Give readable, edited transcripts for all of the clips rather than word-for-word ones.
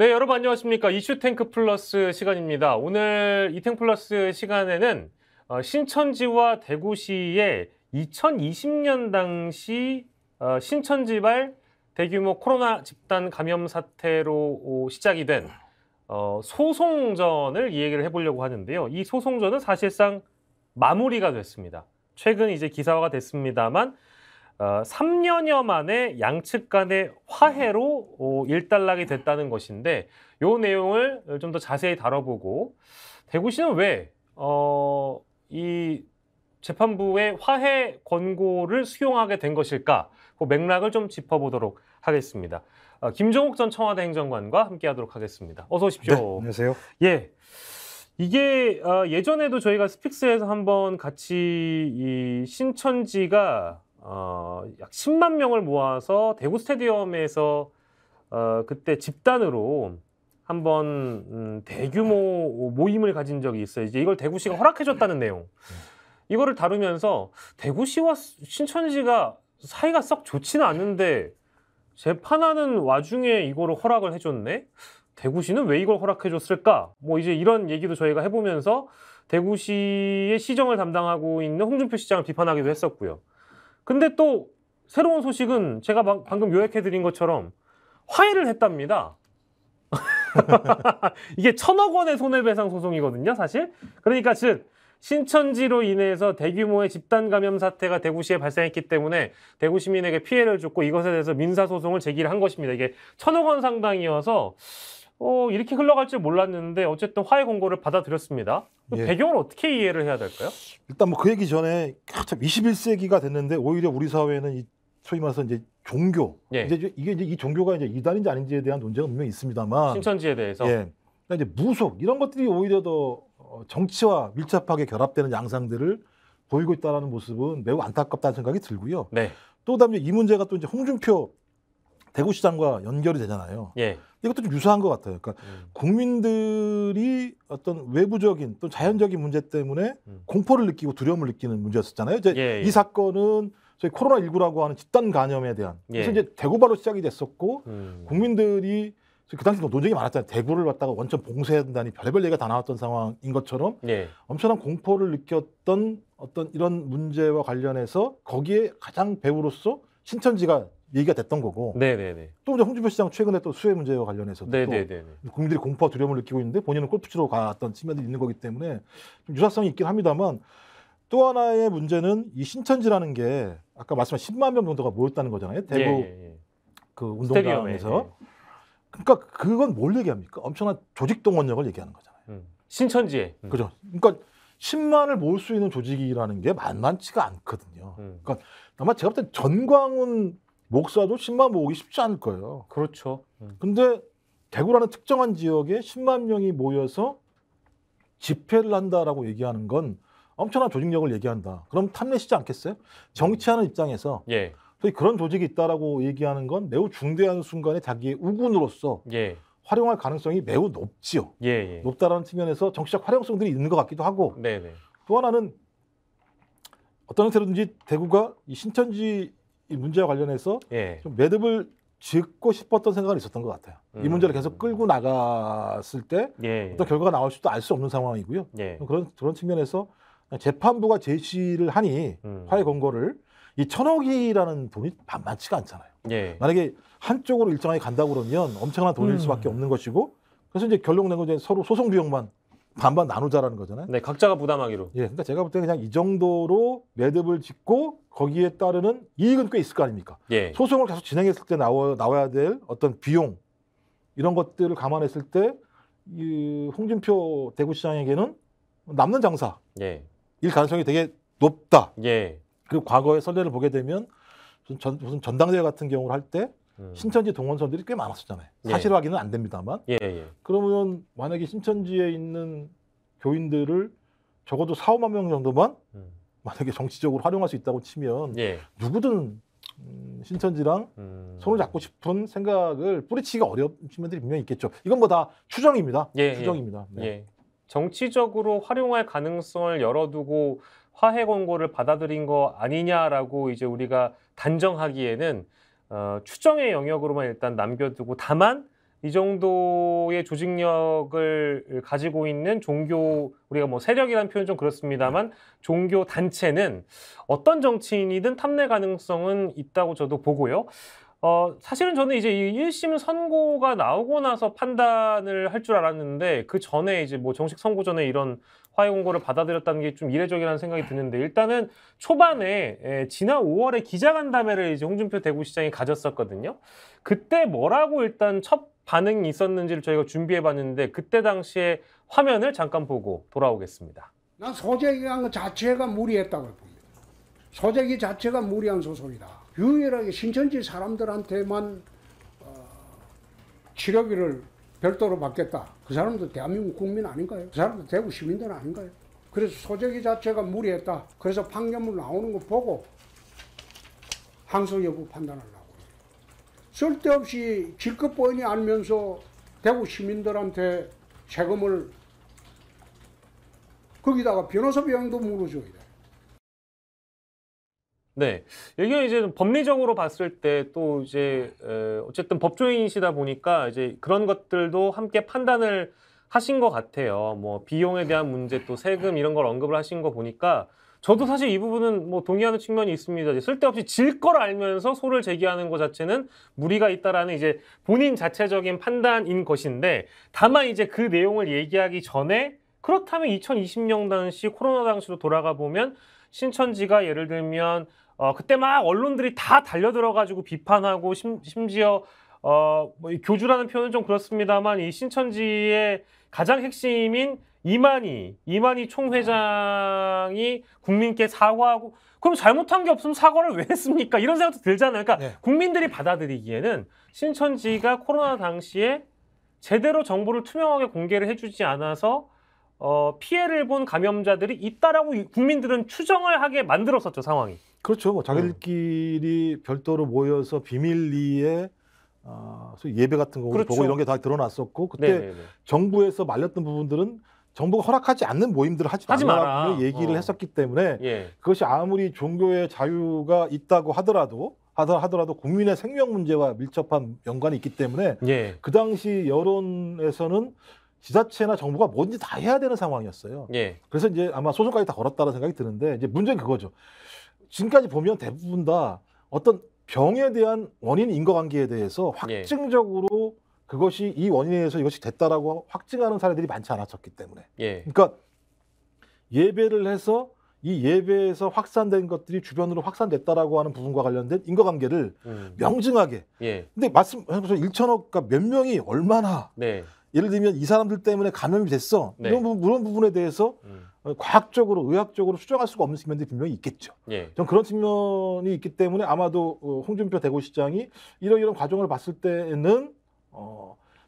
네, 여러분 안녕하십니까. 이슈탱크 플러스 시간입니다. 오늘 이탱 플러스 시간에는 신천지와 대구시의 2020년 당시 신천지발 대규모 코로나 집단 감염 사태로 시작이 된 소송전을 이 얘기를 해보려고 하는데요. 이 소송전은 사실상 마무리가 됐습니다. 최근 이제 기사화가 됐습니다만 3년여 만에 양측 간의 화해로 일단락이 됐다는 것인데 이 내용을 좀 더 자세히 다뤄보고 대구시는 왜 이 재판부의 화해 권고를 수용하게 된 것일까? 그 맥락을 좀 짚어보도록 하겠습니다. 김종욱 전 청와대 행정관과 함께하도록 하겠습니다. 어서 오십시오. 네, 안녕하세요. 예. 이게 예전에도 저희가 스픽스에서 한번 같이 이 신천지가 약 10만 명을 모아서 대구 스테디움에서 그때 집단으로 한번 대규모 모임을 가진 적이 있어요. 이제 이걸 대구시가 허락해줬다는 내용. 이거를 다루면서 대구시와 신천지가 사이가 썩 좋지는 않은데 재판하는 와중에 이거를 허락을 해줬네? 대구시는 왜 이걸 허락해줬을까? 뭐 이제 이런 얘기도 저희가 해보면서 대구시의 시정을 담당하고 있는 홍준표 시장을 비판하기도 했었고요. 근데 또 새로운 소식은 제가 방금 요약해드린 것처럼 화해를 했답니다. 이게 1,000억 원의 손해배상 소송이거든요, 사실. 그러니까 즉 신천지로 인해서 대규모의 집단 감염 사태가 대구시에 발생했기 때문에 대구 시민에게 피해를 줬고 이것에 대해서 민사소송을 제기를 한 것입니다. 이게 1,000억 원 상당이어서 이렇게 흘러갈 줄 몰랐는데 어쨌든 화해 공고를 받아들였습니다. 예. 배경을 어떻게 이해를 해야 될까요? 일단 뭐 그 얘기 전에 참 21세기가 됐는데 오히려 우리 사회는 이 소위 말해서 이제 종교, 예. 이제 이게 이제 이 종교가 이제 이단인지 아닌지에 대한 논쟁은 분명히 있습니다만, 신천지에 대해서. 예, 그러니까 이제 무속 이런 것들이 오히려 더 정치와 밀접하게 결합되는 양상들을 보이고 있다는 모습은 매우 안타깝다는 생각이 들고요. 네. 또 그다음에 이 문제가 또 이제 홍준표 대구시장과 연결이 되잖아요. 예. 이것도 좀 유사한 것 같아요. 그러니까 국민들이 어떤 외부적인 또 자연적인 문제 때문에 공포를 느끼고 두려움을 느끼는 문제였었잖아요. 이제 예. 이 사건은 저희 코로나19라고 하는 집단 감염에 대한 그래서 이제 대구발로 시작이 됐었고 국민들이 그 당시 논쟁이 많았잖아요. 대구를 갖다가 원천 봉쇄해야 된다니 별의별 얘기가 다 나왔던 상황인 것처럼 엄청난 공포를 느꼈던 어떤 이런 문제와 관련해서 거기에 가장 배우로서 신천지가 얘기가 됐던 거고. 네네네. 또 이제 홍준표 시장 최근에 또 수해 문제와 관련해서도 네네네. 또 국민들이 공포와 두려움을 느끼고 있는데 본인은 골프 치러 갔던 측면들이 있는 거기 때문에 좀 유사성이 있긴 합니다만 또 하나의 문제는 이 신천지라는 게 아까 말씀하신 10만 명 정도가 모였다는 거잖아요. 대구 그 운동장에서. 그러니까 그건 뭘 얘기합니까? 엄청난 조직 동원력을 얘기하는 거잖아요. 신천지에. 그죠. 그러니까 10만을 모을 수 있는 조직이라는 게 만만치가 않거든요. 그러니까 아마 제가 볼 때 전광훈 목사도 10만 모으기 쉽지 않을 거예요. 그렇죠. 근데 대구라는 특정한 지역에 10만 명이 모여서 집회를 한다라고 얘기하는 건 엄청난 조직력을 얘기한다. 그럼 탐내시지 않겠어요? 정치하는 입장에서 그런 조직이 있다라고 얘기하는 건 매우 중대한 순간에 자기의 우군으로서 활용할 가능성이 매우 높지요. 높다라는 측면에서 정치적 활용성들이 있는 것 같기도 하고 또 하나는 어떤 형태로든지 대구가 이 신천지 이 문제와 관련해서 좀 매듭을 짓고 싶었던 생각은 있었던 것 같아요. 이 문제를 계속 끌고 나갔을 때 어떤 결과가 나올 수도 알 수 없는 상황이고요. 그런 측면에서 재판부가 제시를 하니 화해 권고를 이 1,000억이라는 돈이 만만치가 않잖아요. 만약에 한쪽으로 일정하게 간다고 그러면 엄청난 돈일 수밖에 없는 것이고 그래서 이제 결론 낸 건 이제 서로 소송 비용만 반반 나누자라는 거잖아요. 네, 각자가 부담하기로. 그러니까 제가 볼 때 그냥 이 정도로 매듭을 짓고 거기에 따르는 이익은 꽤 있을 거 아닙니까? 소송을 계속 진행했을 때 나와야 될 어떤 비용 이런 것들을 감안했을 때 이 홍준표 대구시장에게는 남는 장사일 가능성이 되게 높다. 그리고 과거의 선례를 보게 되면 무슨 전당대회 같은 경우를 할 때 신천지 동원선들이 꽤 많았었잖아요. 사실 확인은 안 됩니다만. 그러면 만약에 신천지에 있는 교인들을 적어도 4, 5만 명 정도만 만약에 정치적으로 활용할 수 있다고 치면 누구든 신천지랑 손을 잡고 싶은 생각을 뿌리치기가 어려운 측면들이 분명히 있겠죠. 이건 뭐 다 추정입니다. 추정입니다. 정치적으로 활용할 가능성을 열어두고 화해 권고를 받아들인 거 아니냐라고 이제 우리가 단정하기에는 추정의 영역으로만 일단 남겨두고 다만 이 정도의 조직력을 가지고 있는 종교, 우리가 뭐 세력이라는 표현 좀 그렇습니다만 종교 단체는 어떤 정치인이든 탐내 가능성은 있다고 저도 보고요. 사실은 저는 이제 이 1심 선고가 나오고 나서 판단을 할 줄 알았는데 그 전에 이제 뭐 정식 선고 전에 이런 화해 공고를 받아들였다는 게 좀 이례적이라는 생각이 드는데, 일단은 초반에 지난 5월에 기자간담회를 이제 홍준표 대구시장이 가졌었거든요. 그때 뭐라고 일단 첫 반응이 있었는지를 저희가 준비해봤는데 그때 당시에 화면을 잠깐 보고 돌아오겠습니다. 난 소재기한 것 자체가 무리했다고 봅니다. 소재기 자체가 무리한 소송이다. 유일하게 신천지 사람들한테만 치료비를 별도로 받겠다. 그 사람도 대한민국 국민 아닌가요? 그 사람도 대구 시민들 아닌가요? 그래서 소재기 자체가 무리했다. 그래서 판결문 나오는 거 보고 항소 여부 판단하려고. 쓸데없이 질것 뻔히 알면서 대구 시민들한테 세금을 거기다가 변호사 비용도 물어줘야 돼. 네, 이게 이제 법리적으로 봤을 때 또 이제 어쨌든 법조인이시다 보니까 이제 그런 것들도 함께 판단을 하신 것 같아요. 뭐 비용에 대한 문제, 또 세금 이런 걸 언급을 하신 거 보니까 저도 사실 이 부분은 뭐 동의하는 측면이 있습니다. 이제 쓸데없이 질 걸 알면서 소를 제기하는 것 자체는 무리가 있다라는 이제 본인 자체적인 판단인 것인데, 다만 이제 그 내용을 얘기하기 전에 그렇다면 2020년 당시 코로나 당시로 돌아가 보면 신천지가 예를 들면 그때 막 언론들이 다 달려들어가지고 비판하고 심지어 뭐 교주라는 표현은 좀 그렇습니다만 이 신천지의 가장 핵심인 이만희 총회장이 국민께 사과하고, 그럼 잘못한 게 없으면 사과를 왜 했습니까? 이런 생각도 들잖아요. 그러니까 네. 국민들이 받아들이기에는 신천지가 코로나 당시에 제대로 정보를 투명하게 공개를 해주지 않아서 피해를 본 감염자들이 있다라고 국민들은 추정을 하게 만들었었죠, 상황이. 그렇죠. 뭐 자기들끼리 별도로 모여서 비밀리에 소위 예배 같은 거 그렇죠. 보고 이런 게 다 드러났었고, 그때 네네네. 정부에서 말렸던 부분들은 정부가 허락하지 않는 모임들을 하지 하지 말라고 마라. 분명히 얘기를 했었기 때문에 예. 그것이 아무리 종교의 자유가 있다고 하더라도 국민의 생명 문제와 밀접한 연관이 있기 때문에 예. 그 당시 여론에서는 지자체나 정부가 뭔지 다 해야 되는 상황이었어요. 예. 그래서 이제 아마 소송까지 다 걸었다는 생각이 드는데, 이제 문제는 그거죠. 지금까지 보면 대부분 다 어떤 병에 대한 원인 인과관계에 대해서 확증적으로 그것이 이 원인에 의해서 이것이 됐다라고 확증하는 사례들이 많지 않았었기 때문에. 예. 그러니까 예배를 해서 이 예배에서 확산된 것들이 주변으로 확산됐다라고 하는 부분과 관련된 인과관계를 명증하게. 예. 근데 말씀하신 1천억, 그러니까 몇 명이 얼마나 네. 예를 들면 이 사람들 때문에 감염이 됐어. 네. 이런 부분에 대해서 과학적으로, 의학적으로 추정할 수가 없는 측면들이 분명히 있겠죠. 예. 전 그런 측면이 있기 때문에 아마도 홍준표 대구시장이 이런 과정을 봤을 때는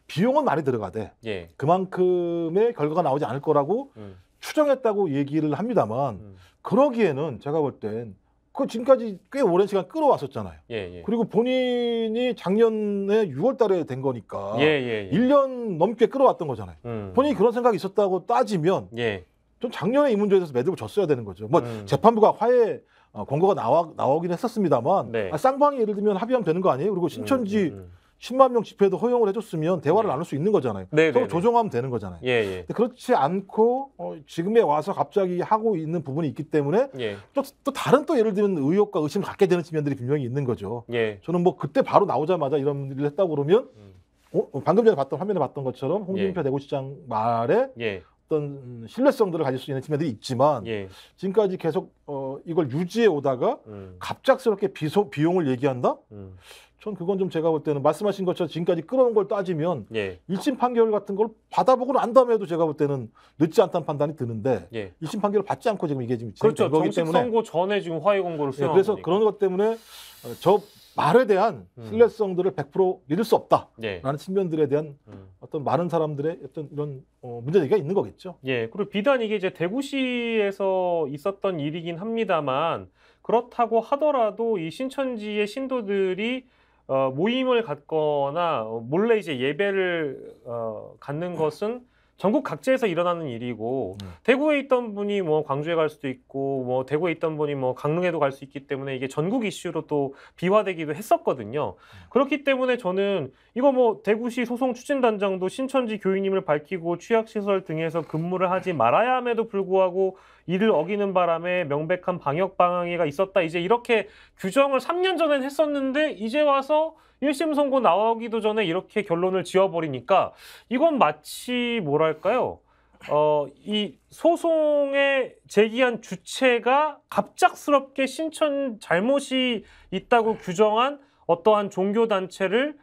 비용은 많이 들어가되 예. 그만큼의 결과가 나오지 않을 거라고 추정했다고 얘기를 합니다만, 그러기에는 제가 볼 땐 그 지금까지 꽤 오랜 시간 끌어왔었잖아요. 예. 예. 그리고 본인이 작년에 6월 달에 된 거니까 예. 1년 넘게 끌어왔던 거잖아요. 본인이 그런 생각이 있었다고 따지면 예. 좀 작년에 이 문제에 대해서 매듭을 졌어야 되는 거죠. 뭐 재판부가 화해 권고가 나오긴 했었습니다만, 네. 쌍방이 예를 들면 합의하면 되는 거 아니에요? 그리고 신천지 10만 명 집회도 허용을 해줬으면 대화를 나눌 수 있는 거잖아요. 서로 조정하면 되는 거잖아요. 예. 근데 그렇지 않고 지금에 와서 갑자기 하고 있는 부분이 있기 때문에 예. 또 다른 또 예를 들면 의혹과 의심을 갖게 되는 측면들이 분명히 있는 거죠. 예. 저는 뭐 그때 바로 나오자마자 이런 일을 했다고 그러면 방금 전에 화면에 봤던 것처럼 홍준표 대구시장 말에 예. 어떤 신뢰성들을 가질 수 있는 측면들이 있지만, 예. 지금까지 계속 이걸 유지해 오다가 갑작스럽게 비용을 얘기한다? 전 그건 좀 제가 볼 때는 말씀하신 것처럼 지금까지 끌어온 걸 따지면 예. 1심 판결 같은 걸 받아보고 난 다음에도 제가 볼 때는 늦지 않다는 판단이 드는데, 예. 1심 판결을 받지 않고 지금 이게 지금 그렇죠. 진행된 거기 정식 때문에, 선고 전에 지금 화해 공고를 수행하고 그래서 있으니까. 그런 것 때문에 저 말에 대한 신뢰성들을 100% 믿을 수 없다라는 예. 측면들에 대한 어떤 많은 사람들의 어떤 이런 문제제기가 있는 거겠죠. 예. 그리고 비단 이게 이제 대구시에서 있었던 일이긴 합니다만, 그렇다고 하더라도 이 신천지의 신도들이 모임을 갖거나 몰래 이제 예배를 갖는 것은 전국 각지에서 일어나는 일이고 대구에 있던 분이 뭐 광주에 갈 수도 있고 뭐 대구에 있던 분이 뭐 강릉에도 갈 수 있기 때문에 이게 전국 이슈로 또 비화되기도 했었거든요. 그렇기 때문에 저는 이거 뭐 대구시 소송 추진단장도 신천지 교인임을 밝히고 취약시설 등에서 근무를 하지 말아야 함에도 불구하고 이를 어기는 바람에 명백한 방역 방해가 있었다. 이제 이렇게 규정을 3년 전엔 했었는데 이제 와서 1심 선고 나오기도 전에 이렇게 결론을 지어버리니까 이건 마치 뭐랄까요? 이 소송에 제기한 주체가 갑작스럽게 신천 잘못이 있다고 규정한 어떠한 종교단체를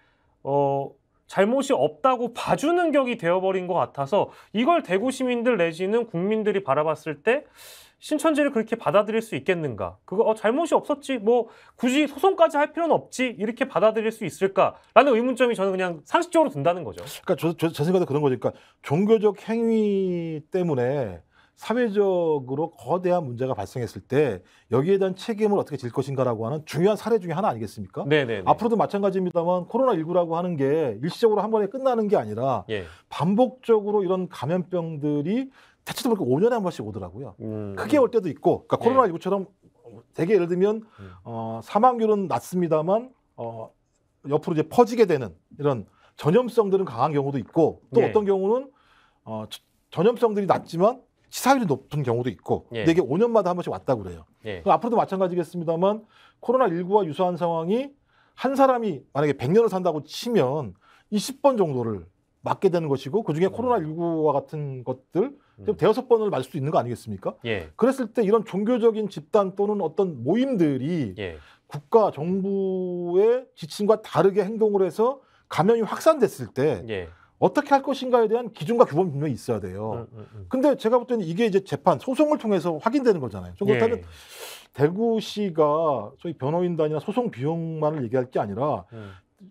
잘못이 없다고 봐주는 격이 되어버린 것 같아서 이걸 대구 시민들 내지는 국민들이 바라봤을 때 신천지를 그렇게 받아들일 수 있겠는가? 그거 잘못이 없었지. 뭐 굳이 소송까지 할 필요는 없지. 이렇게 받아들일 수 있을까라는 의문점이 저는 그냥 상식적으로 든다는 거죠. 그러니까 저 생각도 그런 거죠. 그러니까 종교적 행위 때문에 사회적으로 거대한 문제가 발생했을 때 여기에 대한 책임을 어떻게 질 것인가라고 하는 중요한 사례 중에 하나 아니겠습니까? 네네. 앞으로도 마찬가지입니다만 코로나19라고 하는 게 일시적으로 한 번에 끝나는 게 아니라 예. 반복적으로 이런 감염병들이 대체로 보니까 5년에 한 번씩 오더라고요. 크게 올 때도 있고, 그러니까 코로나19처럼 되게 예를 들면 사망률은 낮습니다만 옆으로 이제 퍼지게 되는 이런 전염성들은 강한 경우도 있고, 또 어떤 경우는 전염성들이 낮지만 치사율이 높은 경우도 있고, 근데 이게 5년마다 한 번씩 왔다고 그래요. 앞으로도 마찬가지겠습니다만 코로나19와 유사한 상황이 한 사람이 만약에 100년을 산다고 치면 20번 정도를 맞게 되는 것이고, 그중에 코로나19와 같은 것들 대여섯 번을 맞을 수도 있는 거 아니겠습니까? 그랬을 때 이런 종교적인 집단 또는 어떤 모임들이 국가 정부의 지침과 다르게 행동을 해서 감염이 확산됐을 때 어떻게 할 것인가에 대한 기준과 규범이 분명히 있어야 돼요. 근데 제가 볼 때는 이게 이제 재판, 소송을 통해서 확인되는 거잖아요. 그렇다면 대구시가 저희 변호인단이나 소송 비용만을 얘기할 게 아니라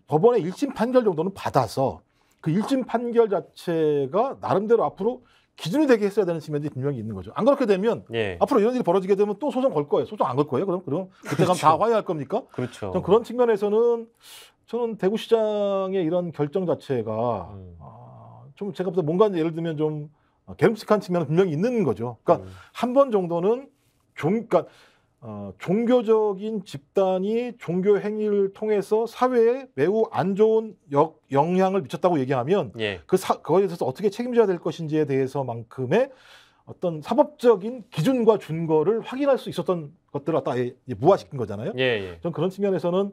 법원의 1심 판결 정도는 받아서 그 1심 판결 자체가 나름대로 앞으로 기준이 되게 했어야 되는 측면이 분명히 있는 거죠. 안 그렇게 되면 앞으로 이런 일이 벌어지게 되면 또 소송 걸 거예요. 소송 안 걸 거예요? 그럼 그때 가면 다 화해할 겁니까? 그렇죠. 그런 측면에서는 저는 대구시장의 이런 결정 자체가 좀 제가 볼 때 뭔가 예를 들면 좀 개름직한 측면은 분명히 있는 거죠. 그러니까 한 번 정도는 종교적인 집단이 종교 행위를 통해서 사회에 매우 안 좋은 영향을 미쳤다고 얘기하면 그거에 대해서 어떻게 책임져야 될 것인지에 대해서만큼의 어떤 사법적인 기준과 준거를 확인할 수 있었던 것들을 갖다 무화시킨 거잖아요. 저는 그런 측면에서는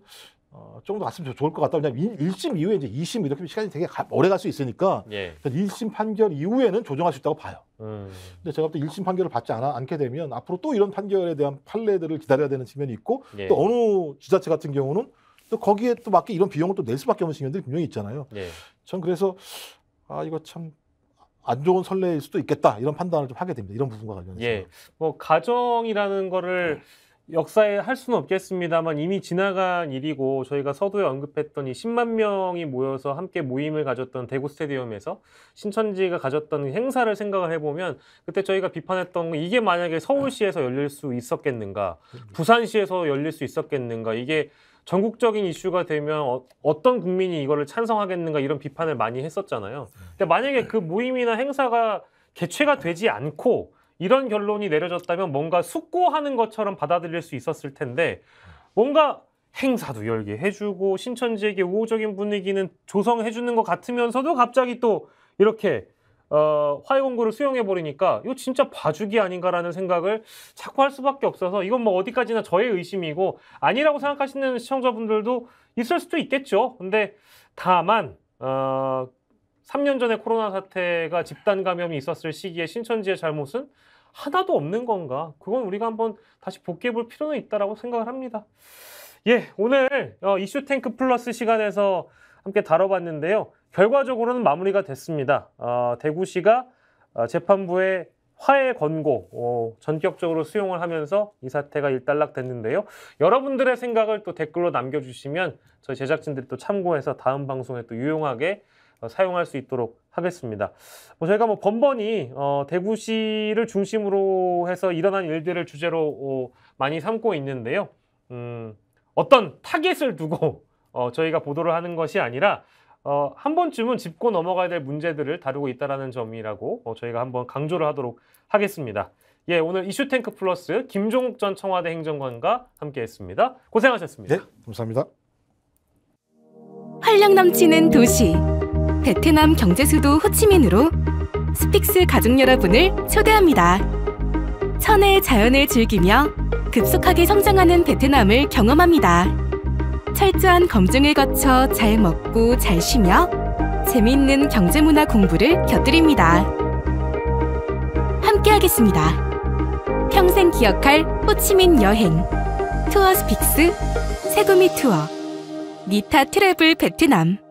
조금 더 갔으면 좋을 것 같다. 왜냐하면 1심 이후에 이제 2심 이렇게 시간이 되게 오래 갈 수 있으니까 1심 판결 이후에는 조정할 수 있다고 봐요. 근데 제가 볼 때 1심 판결을 받지 않게 되면 앞으로 또 이런 판결에 대한 판례들을 기다려야 되는 측면이 있고 또 어느 지자체 같은 경우는 또 거기에 또 맞게 이런 비용을 또 낼 수밖에 없는 측면들이 분명히 있잖아요. 전 그래서 이거 참 안 좋은 선례일 수도 있겠다 이런 판단을 좀 하게 됩니다. 이런 부분과 관련해서. 뭐 가정이라는 거를 역사에 할 수는 없겠습니다만 이미 지나간 일이고 저희가 서두에 언급했던 이 10만 명이 모여서 함께 모임을 가졌던 대구 스테디움에서 신천지가 가졌던 행사를 생각을 해보면 그때 저희가 비판했던 이게 만약에 서울시에서 열릴 수 있었겠는가, 부산시에서 열릴 수 있었겠는가, 이게 전국적인 이슈가 되면 어떤 국민이 이거를 찬성하겠는가 이런 비판을 많이 했었잖아요. 근데 만약에 그 모임이나 행사가 개최가 되지 않고 이런 결론이 내려졌다면 뭔가 숙고하는 것처럼 받아들일 수 있었을 텐데 뭔가 행사도 열게 해주고 신천지에게 우호적인 분위기는 조성해주는 것 같으면서도 갑자기 또 이렇게 화해 공고를 수용해버리니까 이거 진짜 봐주기 아닌가라는 생각을 자꾸 할 수밖에 없어서 이건 뭐 어디까지나 저의 의심이고 아니라고 생각하시는 시청자분들도 있을 수도 있겠죠. 근데 다만 3년 전에 코로나 사태가 집단 감염이 있었을 시기에 신천지의 잘못은 하나도 없는 건가? 그건 우리가 한번 다시 복귀해 볼 필요는 있다라고 생각을 합니다. 오늘 이슈 탱크 플러스 시간에서 함께 다뤄봤는데요. 결과적으로는 마무리가 됐습니다. 대구시가 재판부의 화해 권고 전격적으로 수용을 하면서 이 사태가 일단락됐는데요. 여러분들의 생각을 또 댓글로 남겨주시면 저희 제작진들이 또 참고해서 다음 방송에 또 유용하게 사용할 수 있도록 하겠습니다. 저희가 번번이 대구시를 중심으로 해서 일어난 일들을 주제로 많이 삼고 있는데요. 어떤 타겟을 두고 저희가 보도를 하는 것이 아니라 한 번쯤은 짚고 넘어가야 될 문제들을 다루고 있다는 점이라고 저희가 한번 강조를 하도록 하겠습니다. 예, 오늘 이슈탱크 플러스 김종욱 전 청와대 행정관과 함께했습니다. 고생하셨습니다. 네, 감사합니다. 활력 넘치는 도시 베트남 경제 수도 호치민으로 스픽스 가족 여러분을 초대합니다. 천혜의 자연을 즐기며 급속하게 성장하는 베트남을 경험합니다. 철저한 검증을 거쳐 잘 먹고 잘 쉬며 재미있는 경제문화 공부를 곁들입니다. 함께하겠습니다. 평생 기억할 호치민 여행 투어 스픽스 세구미 투어 니타 트래블 베트남.